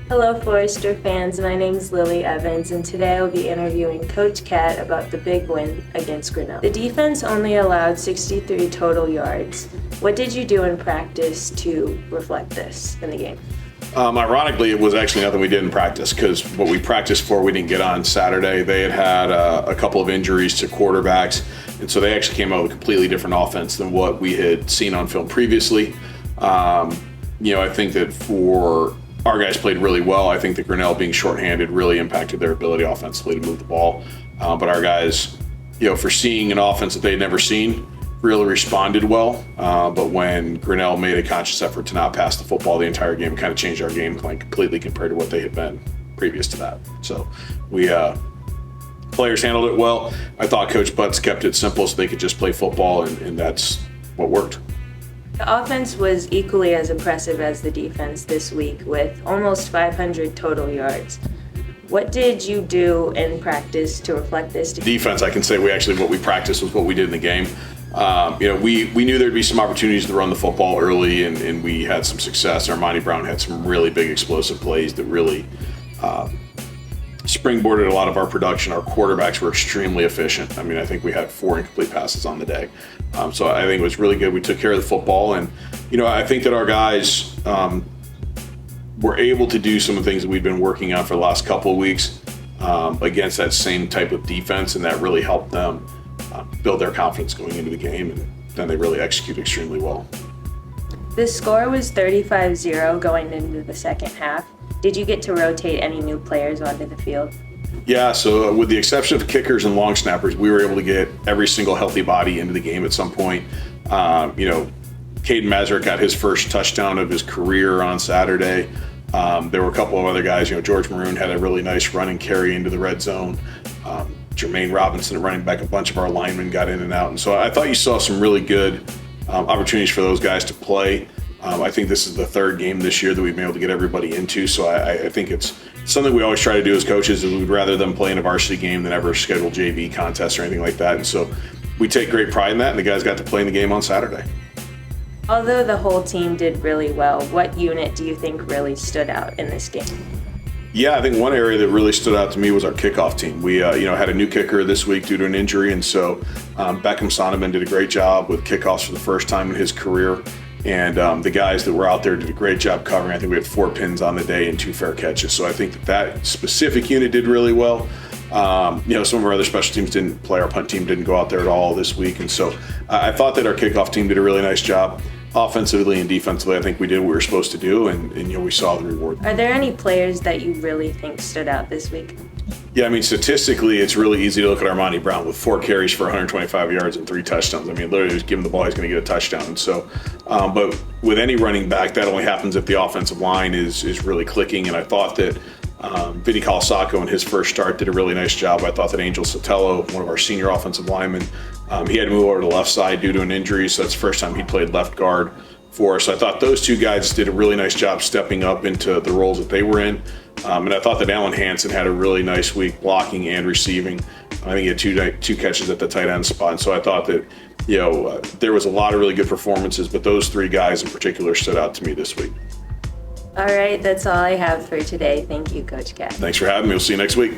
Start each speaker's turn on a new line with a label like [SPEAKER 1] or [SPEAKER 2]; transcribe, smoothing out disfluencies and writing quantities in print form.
[SPEAKER 1] Hello, Forester fans. My name's Lily Evans, and today I'll be interviewing Coach Cat about the big win against Grinnell. The defense only allowed 63 total yards. What did you do in practice to reflect this in the game?
[SPEAKER 2] Ironically, it was actually nothing we did in practice because what we practiced for, we didn't get on Saturday. They had a couple of injuries to quarterbacks, and so they actually came out with a completely different offense than what we had seen on film previously. I think that for our guys played really well. I think that Grinnell being shorthanded really impacted their ability offensively to move the ball. But our guys, for seeing an offense that they'd never seen, really responded well. But when Grinnell made a conscious effort to not pass the football the entire game, it kind of changed our game plan completely compared to what they had been previous to that. So players handled it well. I thought Coach Butts kept it simple so they could just play football, and that's what worked.
[SPEAKER 1] The offense was equally as impressive as the defense this week with almost 500 total yards. What did you do in practice to reflect this?
[SPEAKER 2] Defense, I can say what we practiced was what we did in the game. We knew there'd be some opportunities to run the football early, and we had some success. Armani Brown had some really big explosive plays that really springboarded a lot of our production. Our quarterbacks were extremely efficient. I think we had 4 incomplete passes on the day. So I think it was really good. We took care of the football, and I think that our guys were able to do some of the things that we've been working on for the last couple of weeks against that same type of defense, and that really helped them build their confidence going into the game, and then they really execute extremely well.
[SPEAKER 1] The score was 35-0 going into the second half. Did you get to rotate any new players onto the field?
[SPEAKER 2] Yeah, so with the exception of kickers and long snappers, we were able to get every single healthy body into the game at some point. Caden Mazurek got his first touchdown of his career on Saturday. There were a couple of other guys. George Maroon had a really nice run and carry into the red zone. Jermaine Robinson, running back, a bunch of our linemen got in and out. And so I thought you saw some really good opportunities for those guys to play. I think this is the third game this year that we've been able to get everybody into. So I think it's something we always try to do as coaches, is we'd rather them play in a varsity game than ever schedule JV contests or anything like that. And so we take great pride in that, and the guys got to play in the game on Saturday.
[SPEAKER 1] Although the whole team did really well, what unit do you think really stood out in this game?
[SPEAKER 2] Yeah, I think one area that really stood out to me was our kickoff team. We, had a new kicker this week due to an injury, and so Beckham Sonneman did a great job with kickoffs for the first time in his career. And the guys that were out there did a great job covering. I think we had 4 pins on the day and 2 fair catches. So I think that specific unit did really well. Some of our other special teams didn't play. Our punt team didn't go out there at all this week. And so I thought that our kickoff team did a really nice job. Offensively and defensively, I think we did what we were supposed to do, and we saw the reward.
[SPEAKER 1] Are there any players that you really think stood out this week?
[SPEAKER 2] Yeah, statistically, it's really easy to look at Armani Brown with 4 carries for 125 yards and 3 touchdowns. Literally, just give him the ball, he's going to get a touchdown. And so, but with any running back, that only happens if the offensive line is really clicking. And I thought that Vinny Colasaco in his first start did a really nice job. I thought that Angel Sotelo, one of our senior offensive linemen, he had to move over to the left side due to an injury, so that's the first time he played left guard for us. So I thought those 2 guys did a really nice job stepping up into the roles that they were in. And I thought that Alan Hansen had a really nice week blocking and receiving. I think he had 2 catches at the tight end spot. And so I thought that, there was a lot of really good performances, but those 3 guys in particular stood out to me this week.
[SPEAKER 1] All right, that's all I have for today. Thank you, Coach Cat.
[SPEAKER 2] Thanks for having me. We'll see you next week.